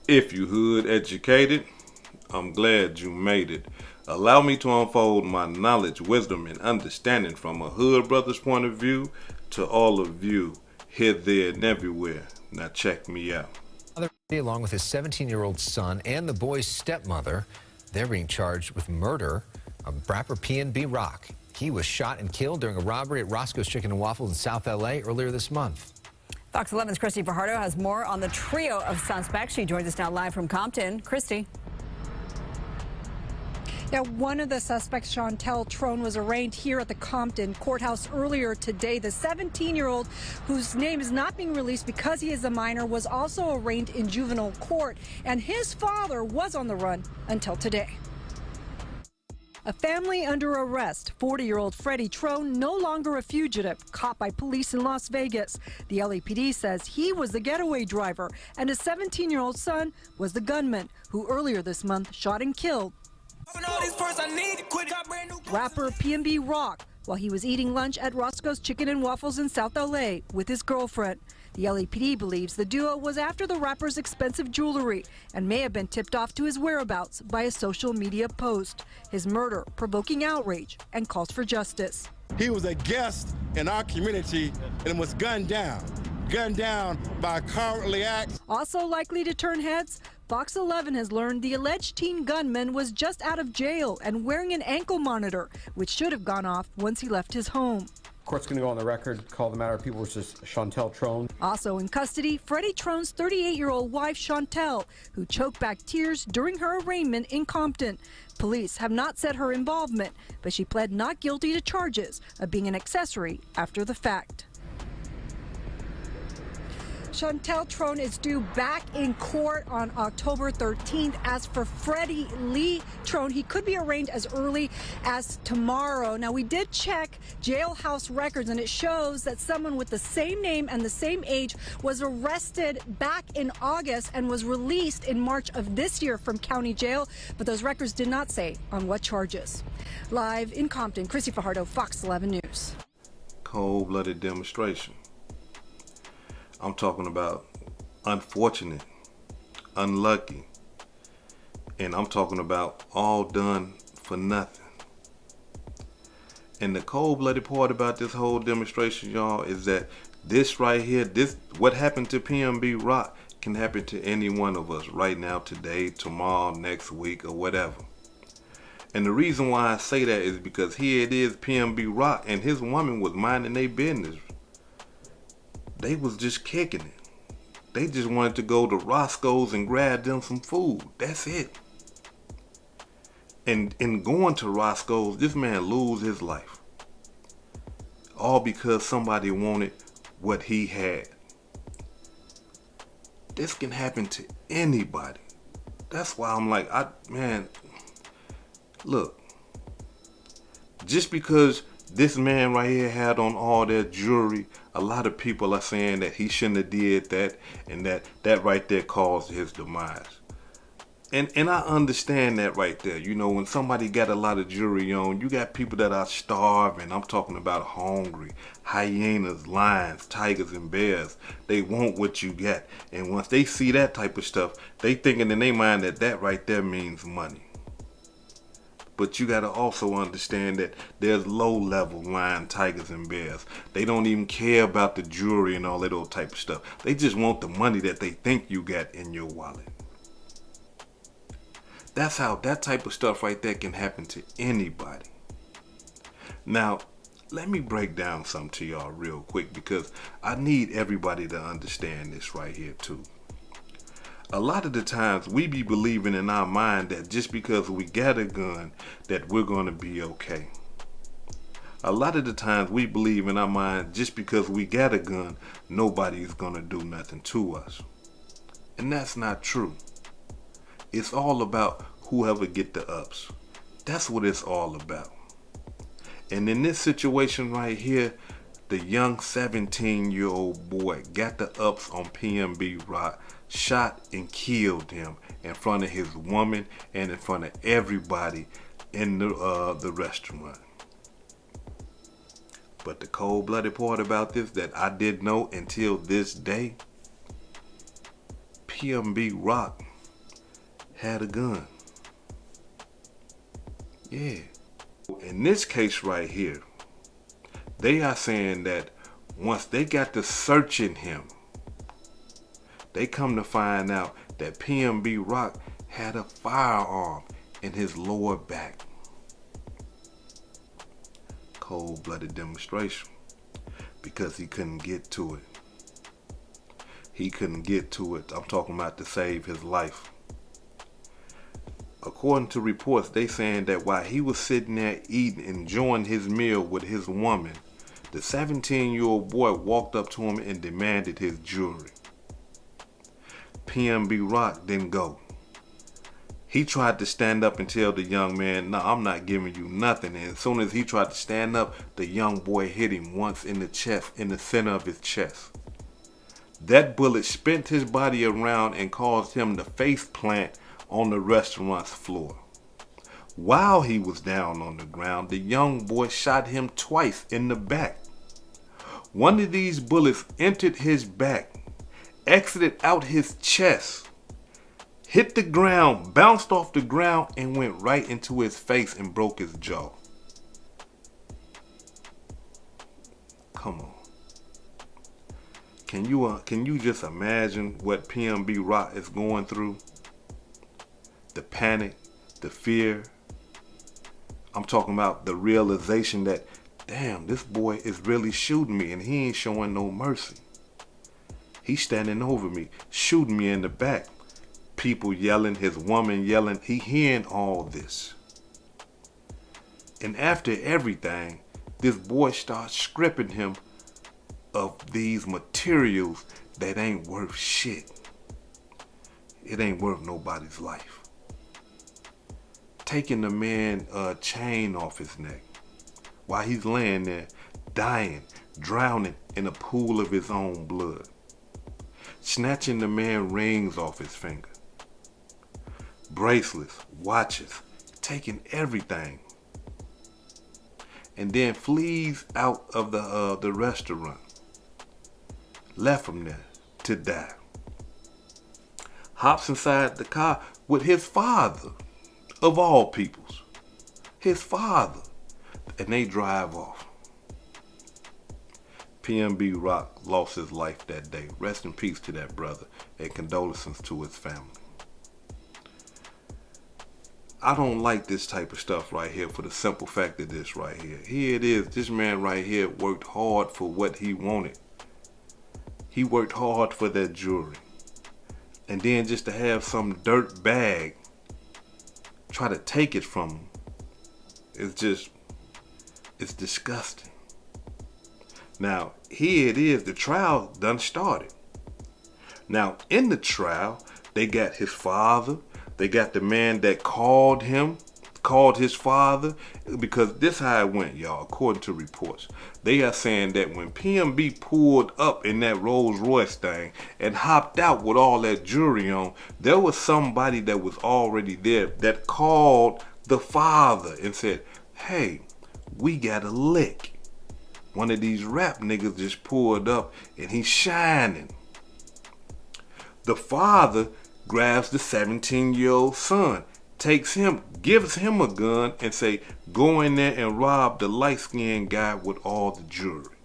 If you hood educated, I'm glad you made it. Allow me to unfold my knowledge, wisdom, and understanding from a hood brother's point of view to all of you, here, there, and everywhere. Now check me out. Along with his 17-year-old son and the boy's stepmother, they're being charged with murder of rapper PNB Rock. He was shot and killed during a robbery at Roscoe's Chicken and Waffles in South LA earlier this month. Fox 11's Christy Fajardo has more on the trio of suspects. She joins us now live from Compton. Christy. Yeah, one of the suspects, Chantel Trone, was arraigned here at the Compton courthouse earlier today. The 17-year-old, whose name is not being released because he is a minor, was also arraigned in juvenile court, and his father was on the run until today. A family under arrest. 40-year-old Freddie Trone, no longer a fugitive, caught by police in Las Vegas. The LAPD says he was the getaway driver, and his 17-year-old son was the gunman who earlier this month shot and killed rapper PMB Rock while he was eating lunch at Roscoe's Chicken and Waffles in South LA with his girlfriend. The LAPD believes the duo was after the rapper's expensive jewelry and may have been tipped off to his whereabouts by a social media post. His murder provoking outrage and calls for justice. He was a guest in our community and was gunned down by a cowardly act. Also likely to turn heads, Fox 11 has learned the alleged teen gunman was just out of jail and wearing an ankle monitor, which should have gone off once he left his home. Court's going to go on the record, call the matter of people versus Chantel Trone. Also in custody, Freddie Trone's 38-year-old wife, Chantel, who choked back tears during her arraignment in Compton. Police have not said her involvement, but she pled not guilty to charges of being an accessory after the fact. Chantel Trone is due back in court on October 13th. As for Freddie Lee Trone, he could be arraigned as early as tomorrow. Now, we did check jailhouse records, and it shows that someone with the same name and the same age was arrested back in August and was released in March of this year from county jail, but those records did not say on what charges. Live in Compton, Christy Fajardo, Fox 11 News. Cold-blooded demonstration. I'm talking about unfortunate, unlucky, and I'm talking about all done for nothing. And the cold-blooded part about this whole demonstration, y'all, is that this right here, what happened to PMB Rock can happen to any one of us right now, today, tomorrow, next week, or whatever. And the reason why I say that is because here it is, PMB Rock and his woman was minding their business. They was just kicking it. They just wanted to go to Roscoe's and grab them some food. That's it. And in going to Roscoe's, this man lose his life. All because somebody wanted what he had. This can happen to anybody. That's why I'm like, man, look. Just because this man right here had on all that jewelry, a lot of people are saying that he shouldn't have did that, and that right there caused his demise. And I understand that right there. You know, when somebody got a lot of jewelry on, you got people that are starving. I'm talking about hungry. Hyenas, lions, tigers, and bears. They want what you got. And once they see that type of stuff, they thinking in their mind that right there means money. But you got to also understand that there's low-level lion, tigers, and bears. They don't even care about the jewelry and all that old type of stuff. They just want the money that they think you got in your wallet. That's how that type of stuff right there can happen to anybody. Now, let me break down something to y'all real quick because I need everybody to understand this right here too. A lot of the times we be believing in our mind that just because we got a gun that we're going to be okay. A lot of the times we believe in our mind just because we got a gun, nobody's going to do nothing to us. And that's not true. It's all about whoever get the ups. That's what it's all about. And in this situation right here, the young 17-year-old boy got the ups on PMB Rock, shot and killed him in front of his woman and in front of everybody in the restaurant. But the cold-blooded part about this that I didn't know until this day, PMB Rock had a gun. Yeah. In this case right here, they are saying that once they got to searching him, they come to find out that PMB Rock had a firearm in his lower back. Cold-blooded demonstration, because he couldn't get to it. He couldn't get to it. I'm talking about to save his life. According to reports, they saying that while he was sitting there eating, enjoying his meal with his woman, the 17-year-old boy walked up to him and demanded his jewelry. PMB Rock didn't go. He tried to stand up and tell the young man, "No, I'm not giving you nothing." And as soon as he tried to stand up, the young boy hit him once in the chest, in the center of his chest. That bullet spent his body around and caused him to face plant on the restaurant's floor. While he was down on the ground, the young boy shot him twice in the back. One of these bullets entered his back, exited out his chest, hit the ground, bounced off the ground, and went right into his face and broke his jaw. Come on. Can you just imagine what PMB Rock is going through? The panic, the fear. I'm talking about the realization that, damn, this boy is really shooting me and he ain't showing no mercy. He's standing over me, shooting me in the back. People yelling, his woman yelling, he hearing all this. And after everything, this boy starts stripping him of these materials that ain't worth shit. It ain't worth nobody's life. Taking the man a chain off his neck while he's laying there dying, drowning in a pool of his own blood. Snatching the man rings off his finger, bracelets, watches, taking everything. And then flees out of the restaurant. Left him there to die. Hops inside the car with his father, of all peoples. His father. And they drive off. PMB Rock lost his life that day. Rest in peace to that brother, and condolences to his family. I don't like this type of stuff right here for the simple fact of this right here. Here it is. This man right here worked hard for what he wanted. He worked hard for that jewelry. And then just to have some dirt bag try to take it from him, it's disgusting. Now, here it is. The trial done started. Now, in the trial, they got his father. They got the man that called his father, because this how it went, y'all, according to reports. They are saying that when PMB pulled up in that Rolls Royce thing and hopped out with all that jewelry on, there was somebody that was already there that called the father and said, "Hey, we got a lick. One of these rap niggas just pulled up and he's shining." The father grabs the 17-year-old son, takes him, gives him a gun, and say, "Go in there and rob the light-skinned guy with all the jewelry."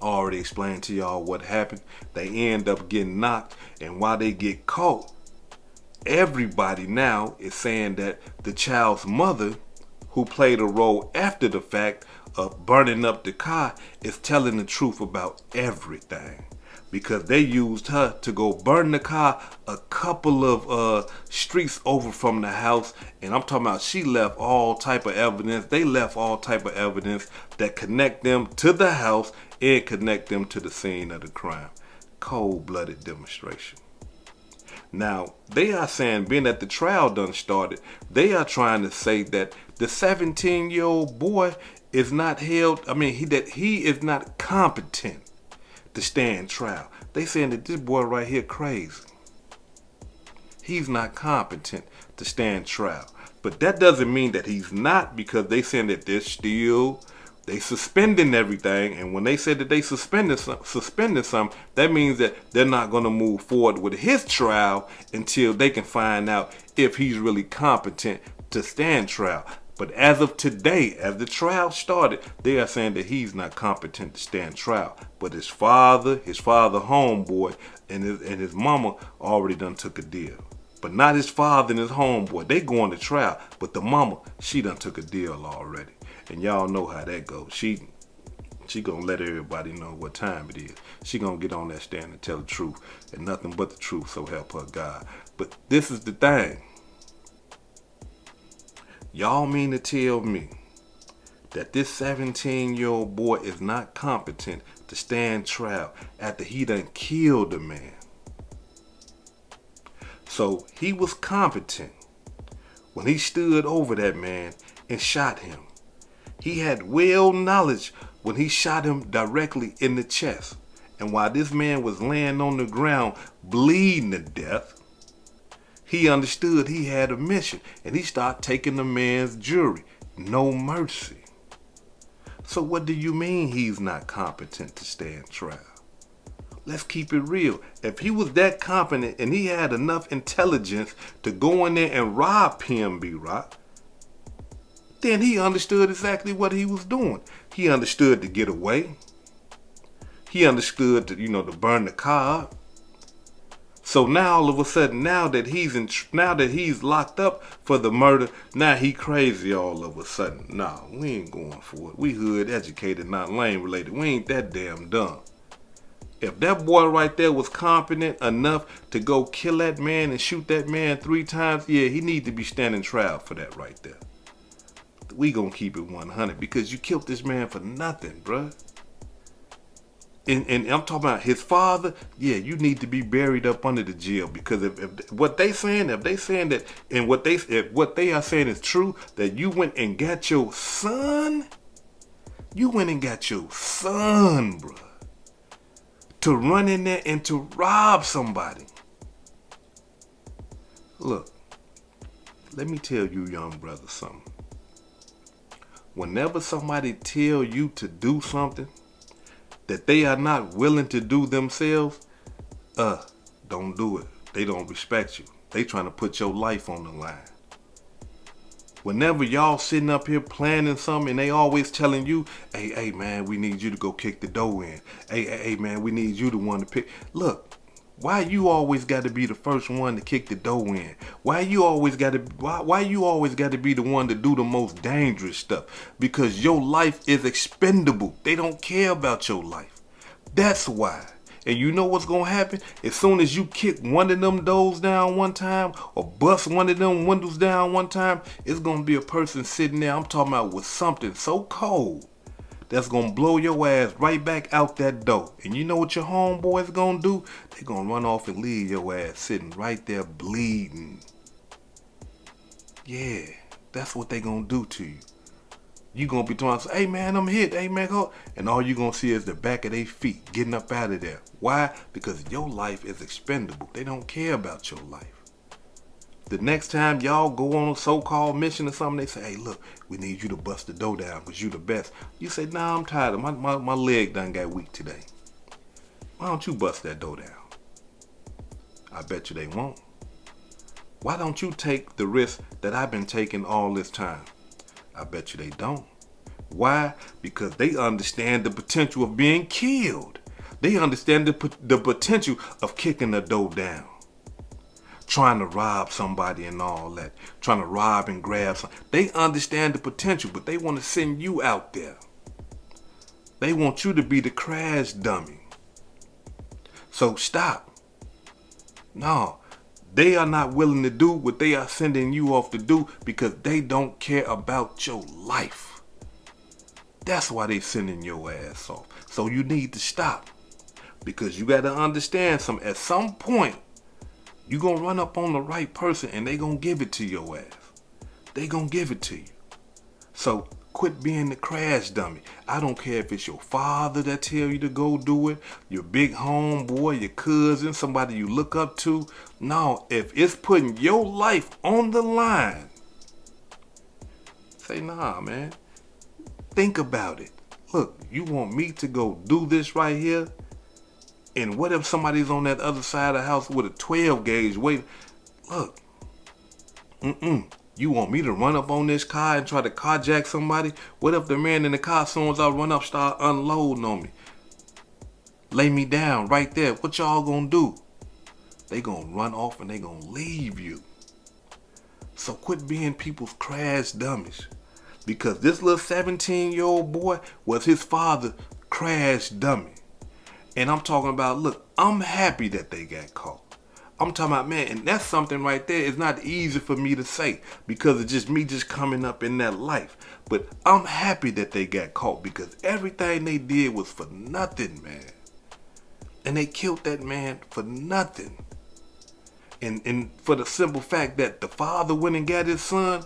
Already explained to y'all what happened. They end up getting knocked, and while they get caught, everybody now is saying that the child's mother, who played a role after the fact of burning up the car, is telling the truth about everything. Because they used her to go burn the car a couple of streets over from the house. And I'm talking about she left all type of evidence. They left all type of evidence that connect them to the house and connect them to the scene of the crime. Cold-blooded demonstration. Now, they are saying, being that the trial done started, they are trying to say that the 17-year-old boy is not held, that he is not competent to stand trial. They saying that this boy right here crazy. He's not competent to stand trial. But that doesn't mean that he's not, because they saying that they suspending everything, and when they said that they suspended some, that means that they're not going to move forward with his trial until they can find out if he's really competent to stand trial. But as of today, as the trial started, they are saying that he's not competent to stand trial. But his father homeboy, and his mama already done took a deal. But not his father and his homeboy. They going to trial. But the mama, she done took a deal already. And y'all know how that goes. She gonna let everybody know what time it is. She gonna get on that stand and tell the truth. And nothing but the truth, so help her God. But this is the thing. Y'all mean to tell me that this 17-year-old boy is not competent to stand trial after he done killed a man? So he was competent when he stood over that man and shot him. He had well knowledge when he shot him directly in the chest. And while this man was laying on the ground bleeding to death, he understood he had a mission, and he started taking the man's jury. No mercy. So what do you mean he's not competent to stand trial? Let's keep it real. If he was that competent and he had enough intelligence to go in there and rob PMB Rock, then he understood exactly what he was doing. He understood to get away. He understood to, to burn the car up. So now all of a sudden, now that he's locked up for the murder, now he crazy all of a sudden. Nah, we ain't going for it. We hood educated, not lane related. We ain't that damn dumb. If that boy right there was competent enough to go kill that man and shoot that man 3 times, yeah, he need to be standing trial for that right there. We gonna keep it 100 because you killed this man for nothing, bruh. And I'm talking about his father. Yeah, you need to be buried up under the jail, because if what they saying, if they saying that, and what they are saying is true, that you went and got your son, bruh, to run in there and to rob somebody. Look, let me tell you, young brother, something. Whenever somebody tell you to do something that they are not willing to do themselves, don't do it. They don't respect you. They trying to put your life on the line. Whenever y'all sitting up here planning something and they always telling you, hey man, we need you to go kick the dough in. Hey man, we need you the one to pick. Look, why you always got to be the first one to kick the dough in? Why you always got to be the one to do the most dangerous stuff? Because your life is expendable. They don't care about your life. That's why. And you know what's going to happen? As soon as you kick one of them doors down one time or bust one of them windows down one time, it's going to be a person sitting there, I'm talking about, with something so cold that's going to blow your ass right back out that door. And you know what your homeboys going to do? They going to run off and leave your ass sitting right there bleeding. Yeah, that's what they going to do to you. You going to be talking, hey man, I'm hit, hey man, go. And all you going to see is the back of their feet getting up out of there. Why? Because your life is expendable. They don't care about your life. The next time y'all go on a so-called mission or something, they say, hey, look, we need you to bust the dough down because you the best. You say, nah, I'm tired. My leg done got weak today. Why don't you bust that dough down? I bet you they won't. Why don't you take the risk that I've been taking all this time? I bet you they don't. Why? Because they understand the potential of being killed. They understand the potential of kicking the dough down. Trying to rob somebody and all that. Trying to rob and grab something. They understand the potential, but they want to send you out there. They want you to be the crash dummy. So stop. No. They are not willing to do what they are sending you off to do because they don't care about your life. That's why they sending your ass off. So you need to stop. Because you got to understand something. At some point, you're going to run up on the right person and they going to give it to your ass. They going to give it to you. So quit being the crash dummy. I don't care if it's your father that tell you to go do it, your big homeboy, your cousin, somebody you look up to. No, if it's putting your life on the line, say, nah, man. Think about it. look, you want me to go do this right here? And what if somebody's on that other side of the house with a 12 gauge waiting? Look, you want me to run up on this car and try to carjack somebody? What if the man in the car, as soon as I run up, start unloading on me? Lay me down right there. What y'all gonna do? They gonna run off and they gonna leave you. So quit being people's crash dummies. Because this little 17-year-old boy was his father's crash dummy. And I'm talking about, look, I'm happy that they got caught. I'm talking about, man, and that's something right there. It's not easy for me to say because it's just me just coming up in that life. But I'm happy that they got caught because everything they did was for nothing, man. And they killed that man for nothing. And for the simple fact that the father went and got his son,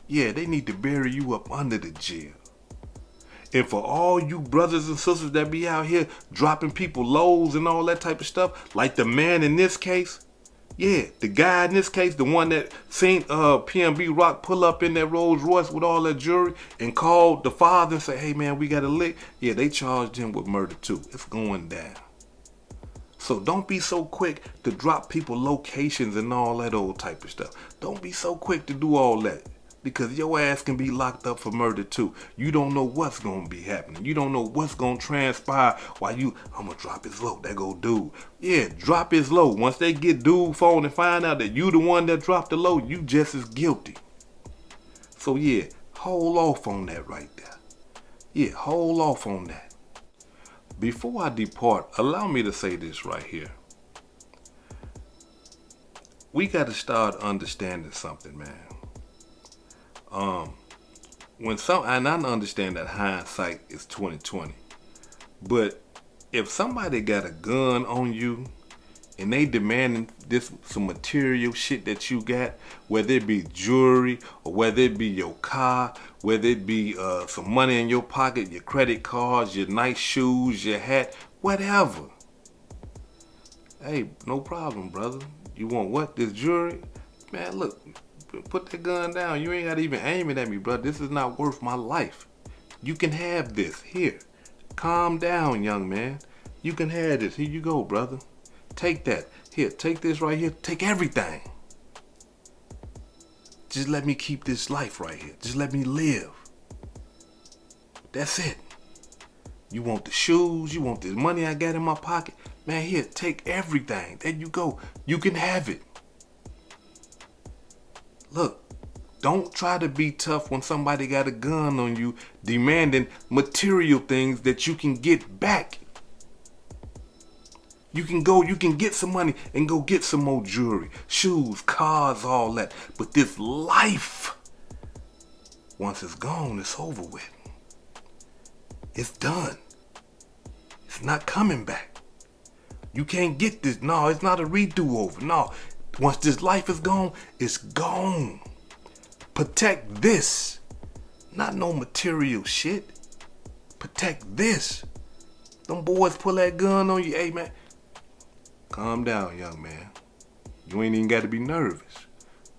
yeah, they need to bury you up under the jail. And for all you brothers and sisters that be out here dropping people lows and all that type of stuff, like the man in this case, yeah, the guy in this case, the one that seen PMB Rock pull up in that Rolls Royce with all that jewelry and called the father and say, hey man, we got a lick. Yeah, they charged him with murder too. It's going down. So don't be so quick to drop people locations and all that old type of stuff. Don't be so quick to do all that. Because your ass can be locked up for murder too. You don't know what's going to be happening. You don't know what's going to transpire while I'm going to drop his low. There go dude. Yeah, drop his low. Once they get dude phone and find out that you the one that dropped the low, you just as guilty. So yeah, hold off on that right there. Yeah, hold off on that. Before I depart, allow me to say this right here. We got to start understanding something, man. And I understand that hindsight is 20/20, but if somebody got a gun on you and they demanding some material shit that you got, whether it be jewelry or whether it be your car, whether it be some money in your pocket, your credit cards, your nice shoes, your hat, whatever. Hey, no problem, brother. You want what? This jewelry? Man, look. Put that gun down. You ain't got to even aim it at me, bro. This is not worth my life. You can have this. Here. Calm down, young man. You can have this. Here you go, brother. Take that. Here, take this right here. Take everything. Just let me keep this life right here. Just let me live. That's it. You want the shoes? You want this money I got in my pocket? Man, here, take everything. There you go. You can have it. Look, don't try to be tough when somebody got a gun on you demanding material things that you can get back. You can get some money and go get some more jewelry, shoes, cars, all that. But this life, once it's gone, it's over with. It's done. It's not coming back. You can't get this. No, it's not a redo over. No. Once this life is gone, it's gone. Protect this. Not no material shit. Protect this. Them boys pull that gun on you. Hey, man. Calm down, young man. You ain't even got to be nervous.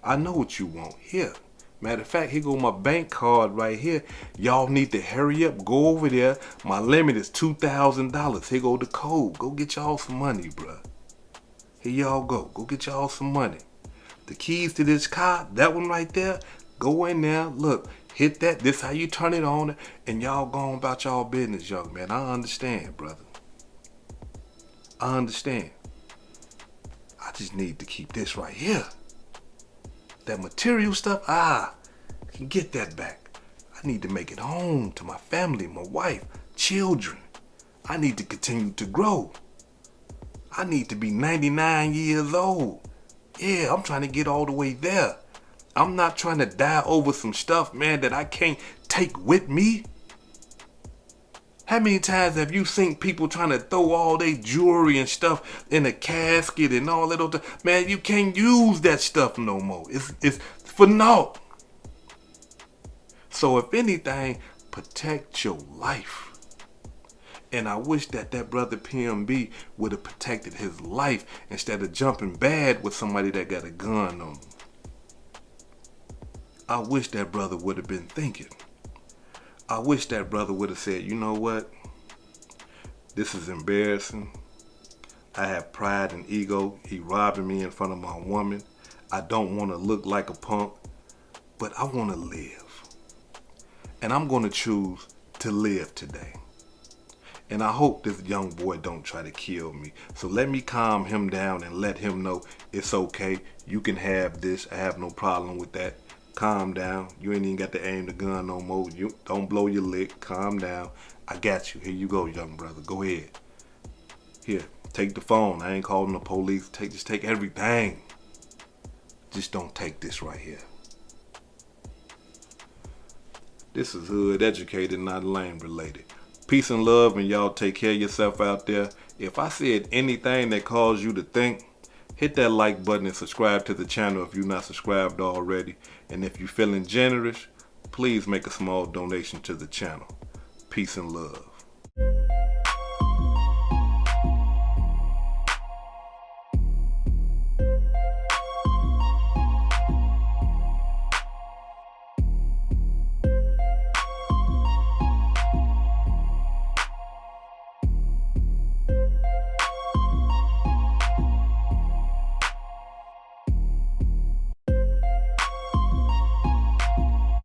I know what you want. Here. Matter of fact, here go my bank card right here. Y'all need to hurry up. Go over there. My limit is $2,000. Here go the code. Go get y'all some money, bruh. Here y'all go. Go get y'all some money. The keys to this car, that one right there, go in there. Look, hit that. This how you turn it on. And y'all go on about y'all business, young man. I understand, brother. I understand. I just need to keep this right here. That material stuff, I can get that back. I need to make it home to my family, my wife, children. I need to continue to grow. I need to be 99 years old. Yeah, I'm trying to get all the way there. I'm not trying to die over some stuff, man, that I can't take with me. How many times have you seen people trying to throw all their jewelry and stuff in a casket and all that other? Man, you can't use that stuff no more. It's for naught. So if anything, protect your life. And I wish that brother PMB would have protected his life instead of jumping bad with somebody that got a gun on him. I wish that brother would have been thinking. I wish that brother would have said, you know what? This is embarrassing. I have pride and ego. He robbing me in front of my woman. I don't want to look like a punk, but I want to live. And I'm going to choose to live today. And I hope this young boy don't try to kill me. So let me calm him down and let him know it's okay. You can have this. I have no problem with that. Calm down. You ain't even got to aim the gun no more. You don't blow your lick. Calm down. I got you. Here you go, young brother. Go ahead. Here, take the phone. I ain't calling the police. Just take everything. Just don't take this right here. This is hood educated, not lame related. Peace and love, and y'all take care of yourself out there. If I said anything that caused you to think, hit that like button and subscribe to the channel if you're not subscribed already. And if you're feeling generous, please make a small donation to the channel. Peace and love.